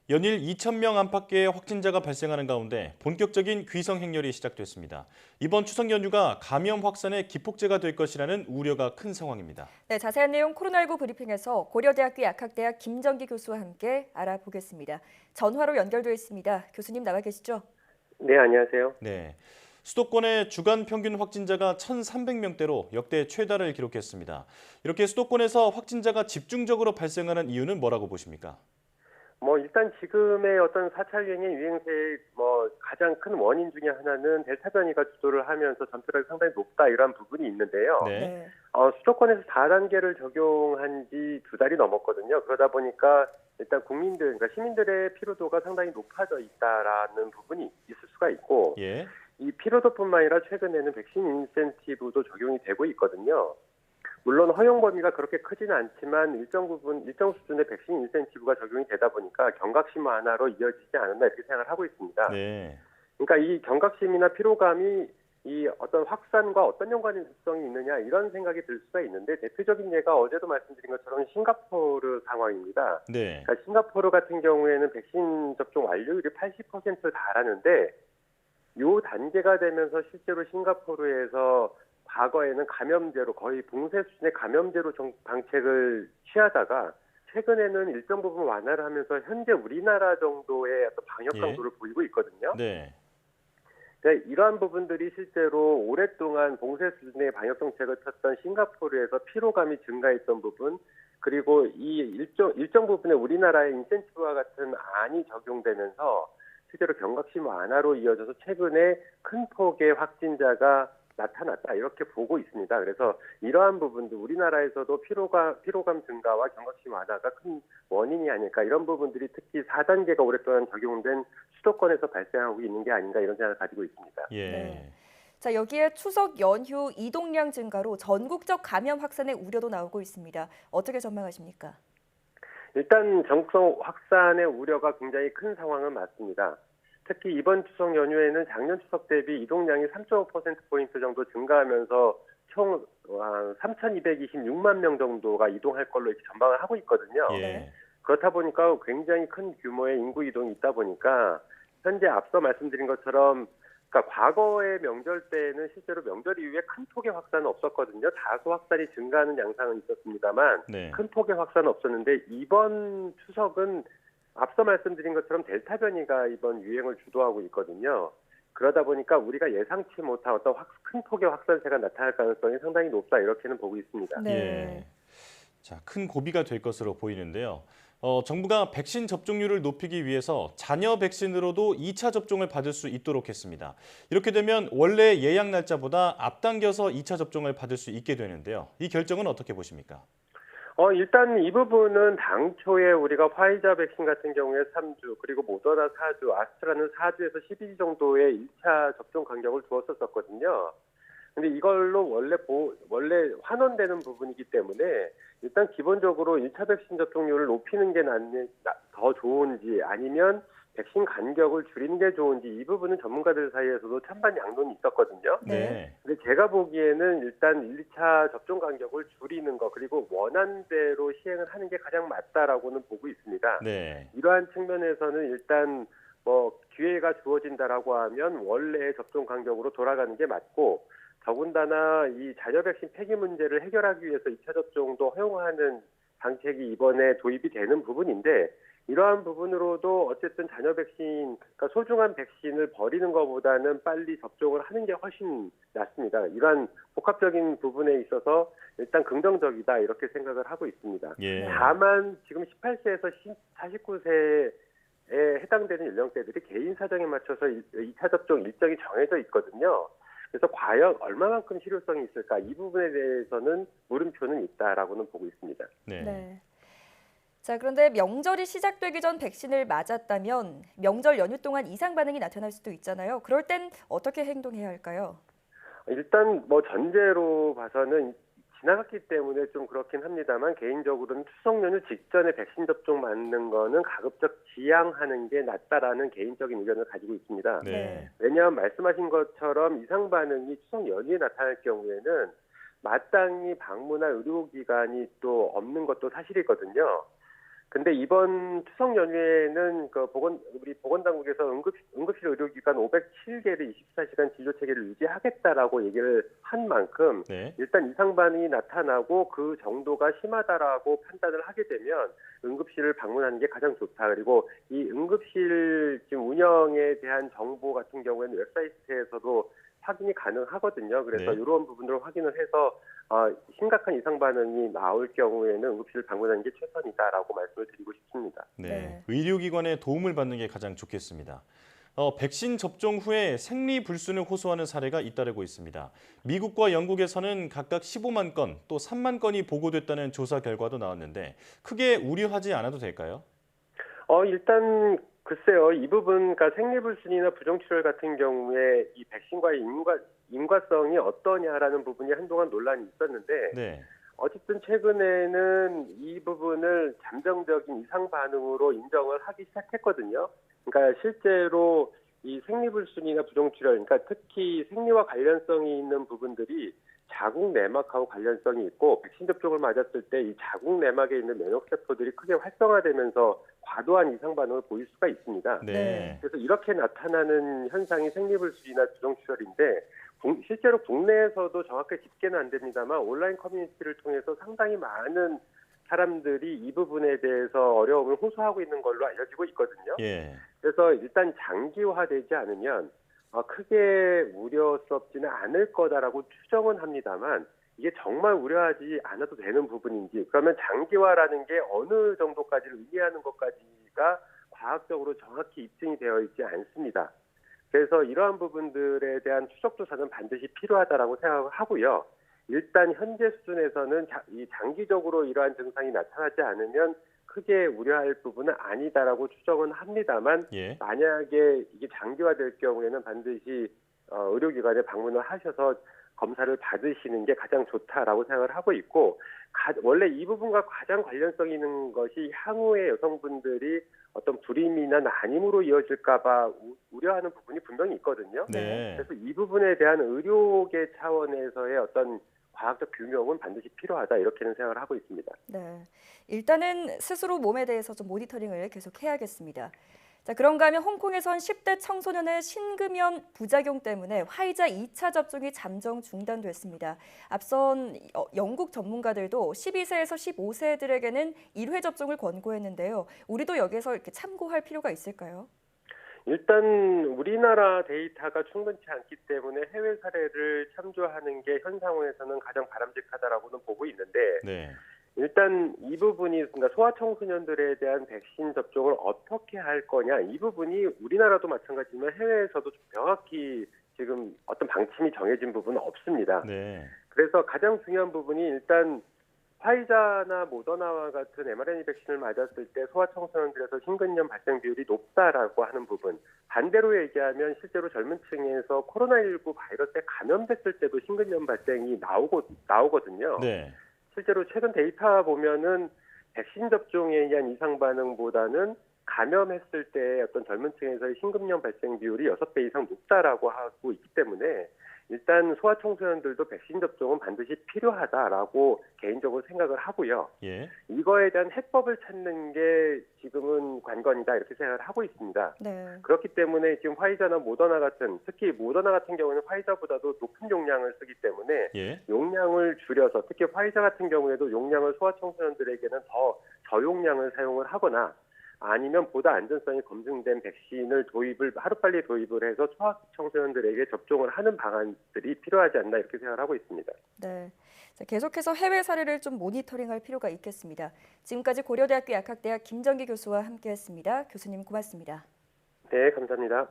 연일 2,000명 안팎의 확진자가 발생하는 가운데 본격적인 귀성 행렬이 시작됐습니다. 이번 추석 연휴가 감염 확산의 기폭제가 될 것이라는 우려가 큰 상황입니다. 네, 자세한 내용 코로나19 브리핑에서 고려대학교 약학대학 김정기 교수와 함께 알아보겠습니다. 전화로 연결되어 있습니다. 교수님 나와 계시죠? 네, 안녕하세요. 네, 수도권의 주간 평균 확진자가 1,300명대로 역대 최다를 기록했습니다. 이렇게 수도권에서 확진자가 집중적으로 발생하는 이유는 뭐라고 보십니까? 일단 지금의 어떤 4차 유행의 유행세의 가장 큰 원인 중에 하나는 델타 변이가 주도를 하면서 전투력이 상당히 높다 이런 부분이 있는데요. 네, 네. 수도권에서 4단계를 적용한 지 2달이 넘었거든요. 그러다 보니까 일단 국민들, 그러니까 시민들의 피로도가 상당히 높아져 있다라는 부분이 있을 수가 있고, 예, 이 피로도뿐만 아니라 최근에는 백신 인센티브도 적용이 되고 있거든요. 물론 허용 범위가 그렇게 크지는 않지만 일정 수준의 백신 인센티브가 적용이 되다 보니까 경각심 완화로 이어지지 않았나 이렇게 생각을 하고 있습니다. 네, 그러니까 이 경각심이나 피로감이 이 어떤 확산과 어떤 연관성이 있느냐 이런 생각이 들 수가 있는데 대표적인 예가 어제도 말씀드린 것처럼 싱가포르 상황입니다. 네, 그러니까 싱가포르 같은 경우에는 백신 접종 완료율이 80% 달하는데 요 단계가 되면서 실제로 싱가포르에서 과거에는 감염제로 거의 붕괴 수준의 감염제로 방책을 취하다가 최근에는 일정 부분 완화를 하면서 현재 우리나라 정도의 어떤 방역 예, 강도를 보이고 있거든요. 네, 그러니까 이러한 부분들이 실제로 오랫동안 봉쇄 수준의 방역 정책을 폈던 싱가포르에서 피로감이 증가했던 부분, 그리고 이 일정 부분의 우리나라의 인센티브와 같은 안이 적용되면서 실제로 경각심 완화로 이어져서 최근에 큰 폭의 확진자가 나타났다 이렇게 보고 있습니다. 그래서 이러한 부분도 우리나라에서도 피로감 증가와 경각심 완화가 큰 원인이 아닐까, 이런 부분들이 특히 4단계가 오랫동안 적용된 수도권에서 발생하고 있는 게 아닌가 이런 생각을 가지고 있습니다. 예. 네. 자, 여기에 추석 연휴 이동량 증가로 전국적 감염 확산의 우려도 나오고 있습니다. 어떻게 전망하십니까? 일단 전국성 확산의 우려가 굉장히 큰 상황은 맞습니다. 특히 이번 추석 연휴에는 작년 추석 대비 이동량이 3.5%포인트 정도 증가하면서 총 3,226만 명 정도가 이동할 걸로 이렇게 전망을 하고 있거든요. 네. 예, 그렇다 보니까 굉장히 큰 규모의 인구 이동이 있다 보니까 현재 앞서 말씀드린 것처럼, 그러니까 과거의 명절 때는 실제로 명절 이후에 큰 폭의 확산은 없었거든요. 다소 확산이 증가하는 양상은 있었습니다만 네, 큰 폭의 확산은 없었는데 이번 추석은 앞서 말씀드린 것처럼 델타 변이가 이번 유행을 주도하고 있거든요. 그러다 보니까 우리가 예상치 못한 어떤 큰 폭의 확산세가 나타날 가능성이 상당히 높다 이렇게는 보고 있습니다. 네. 예. 자, 큰 고비가 될 것으로 보이는데요. 정부가 백신 접종률을 높이기 위해서 자녀 백신으로도 2차 접종을 받을 수 있도록 했습니다. 이렇게 되면 원래 예약 날짜보다 앞당겨서 2차 접종을 받을 수 있게 되는데요. 이 결정은 어떻게 보십니까? 일단 이 부분은 당초에 우리가 화이자 백신 같은 경우에 3주, 그리고 모더나 4주, 아스트라는 4주에서 12주 정도의 1차 접종 간격을 두었었거든요. 근데 이걸로 원래 환원되는 부분이기 때문에 일단 기본적으로 1차 백신 접종률을 높이는 게 더 좋은지 아니면 백신 간격을 줄이는 게 좋은지, 이 부분은 전문가들 사이에서도 찬반 양론이 있었거든요. 네. 네, 근데 제가 보기에는 일단 1차 접종 간격을 줄이는 거, 그리고 원안대로 시행을 하는 게 가장 맞다라고는 보고 있습니다. 네, 이러한 측면에서는 일단 기회가 주어진다라고 하면 원래의 접종 간격으로 돌아가는 게 맞고, 더군다나 이 자녀 백신 폐기 문제를 해결하기 위해서 2차 접종도 허용하는 정책이 이번에 도입이 되는 부분인데, 이러한 부분으로도 어쨌든 자녀 백신, 그러니까 소중한 백신을 버리는 것보다는 빨리 접종을 하는 게 훨씬 낫습니다. 이러한 복합적인 부분에 있어서 일단 긍정적이다 이렇게 생각을 하고 있습니다. 예, 다만 지금 18세에서 49세에 해당되는 연령대들이 개인 사정에 맞춰서 2차 접종 일정이 정해져 있거든요. 그래서 과연 얼마만큼 실효성이 있을까, 이 부분에 대해서는 물음표는 있다라고는 보고 있습니다. 네. 네. 자, 그런데 명절이 시작되기 전 백신을 맞았다면 명절 연휴 동안 이상 반응이 나타날 수도 있잖아요. 그럴 땐 어떻게 행동해야 할까요? 일단 전제로 봐서는 지나갔기 때문에 좀 그렇긴 합니다만, 개인적으로는 추석 연휴 직전에 백신 접종 맞는 거는 가급적 지양하는 게 낫다라는 개인적인 의견을 가지고 있습니다. 네, 왜냐하면 말씀하신 것처럼 이상 반응이 추석 연휴에 나타날 경우에는 마땅히 방문할 의료기관이 또 없는 것도 사실이거든요. 근데 이번 추석 연휴에는 우리 보건당국에서 응급실 의료기관 507개를 24시간 진료 체계를 유지하겠다라고 얘기를 한 만큼 네. 일단 이상 반응이 나타나고 그 정도가 심하다라고 판단을 하게 되면 응급실을 방문하는 게 가장 좋다. 그리고 이 응급실 지금 운영에 대한 정보 같은 경우에는 웹사이트에서도 확인이 가능하거든요. 그래서 네. 이런 부분들을 확인을 해서 심각한 이상 반응이 나올 경우에는 응급실을 방문하는 게 최선이다라고 말씀을 드리고 싶습니다. 네. 네. 의료기관의 도움을 받는 게 가장 좋겠습니다. 백신 접종 후에 생리불순을 호소하는 사례가 잇따르고 있습니다. 미국과 영국에서는 각각 15만 건, 또 3만 건이 보고됐다는 조사 결과도 나왔는데 크게 우려하지 않아도 될까요? 일단 글쎄요. 이 부분, 그러니까 생리불순이나 부정출혈 같은 경우에 이 백신과의 인과성이 어떠냐라는 부분이 한동안 논란이 있었는데 네. 어쨌든 최근에는 이 부분을 잠정적인 이상 반응으로 인정을 하기 시작했거든요. 그러니까 실제로 이 생리불순이나 부정출혈, 그러니까 특히 생리와 관련성이 있는 부분들이 자궁 내막하고 관련성이 있고 백신 접종을 맞았을 때 이 자궁 내막에 있는 면역세포들이 크게 활성화되면서 과도한 이상 반응을 보일 수가 있습니다. 네. 그래서 이렇게 나타나는 현상이 생리불순이나 부정출혈인데 실제로 국내에서도 정확하게 집계는 안 됩니다만 온라인 커뮤니티를 통해서 상당히 많은 사람들이 이 부분에 대해서 어려움을 호소하고 있는 걸로 알려지고 있거든요. 예. 그래서 일단 장기화되지 않으면 크게 우려스럽지는 않을 거다라고 추정은 합니다만 이게 정말 우려하지 않아도 되는 부분인지 그러면 장기화라는 게 어느 정도까지를 의미하는 것까지가 과학적으로 정확히 입증이 되어 있지 않습니다. 그래서 이러한 부분들에 대한 추적 조사는 반드시 필요하다라고 생각을 하고요. 일단 현재 수준에서는 이 장기적으로 이러한 증상이 나타나지 않으면 크게 우려할 부분은 아니다라고 추정은 합니다만 예. 만약에 이게 장기화될 경우에는 반드시 의료기관에 방문을 하셔서 검사를 받으시는 게 가장 좋다라고 생각을 하고 있고 원래 이 부분과 가장 관련성 있는 것이 향후에 여성분들이 어떤 불임이나 난임으로 이어질까 봐 우려하는 부분이 분명히 있거든요. 네. 그래서 이 부분에 대한 의료계 차원에서의 어떤 과학적 규명은 반드시 필요하다 이렇게는 생각을 하고 있습니다. 네. 일단은 스스로 몸에 대해서 좀 모니터링을 계속 해야겠습니다. 자, 그런가 하면 홍콩에선 10대 청소년의 신금연 부작용 때문에 화이자 2차 접종이 잠정 중단됐습니다. 앞선 영국 전문가들도 12세에서 15세들에게는 1회 접종을 권고했는데요. 우리도 여기서 이렇게 참고할 필요가 있을까요? 일단 우리나라 데이터가 충분치 않기 때문에 해외 사례를 참조하는 게 현 상황에서는 가장 바람직하다라고는 보고 있는데 네. 일단 이 부분이 그러니까 소아청소년들에 대한 백신 접종을 어떻게 할 거냐 이 부분이 우리나라도 마찬가지지만 해외에서도 명확히 지금 어떤 방침이 정해진 부분은 없습니다. 네. 그래서 가장 중요한 부분이 일단 화이자나 모더나와 같은 mRNA 백신을 맞았을 때 소아청소년들에서 심근염 발생 비율이 높다라고 하는 부분. 반대로 얘기하면 실제로 젊은 층에서 코로나19 바이러스에 감염됐을 때도 심근염 발생이 나오거든요. 네. 실제로 최근 데이터 보면은 백신 접종에 의한 이상 반응보다는 감염했을 때 어떤 젊은 층에서의 심근염 발생 비율이 6배 이상 높다라고 하고 있기 때문에 일단 소아청소년들도 백신 접종은 반드시 필요하다라고 개인적으로 생각을 하고요. 예. 이거에 대한 해법을 찾는 게 지금은 관건이다 이렇게 생각을 하고 있습니다. 네. 그렇기 때문에 지금 화이자나 모더나 같은 특히 모더나 같은 경우는 화이자보다도 높은 용량을 쓰기 때문에 예. 용량을 줄여서 특히 화이자 같은 경우에도 용량을 소아청소년들에게는 더 저용량을 사용을 하거나 아니면 보다 안전성이 검증된 백신을 하루빨리 도입을 해서 소아청소년들에게 접종을 하는 방안들이 필요하지 않나 이렇게 생각을 하고 있습니다. 네. 자, 계속해서 해외 사례를 좀 모니터링할 필요가 있겠습니다. 지금까지 고려대학교 약학대학 김정기 교수와 함께했습니다. 교수님 고맙습니다. 네, 감사합니다.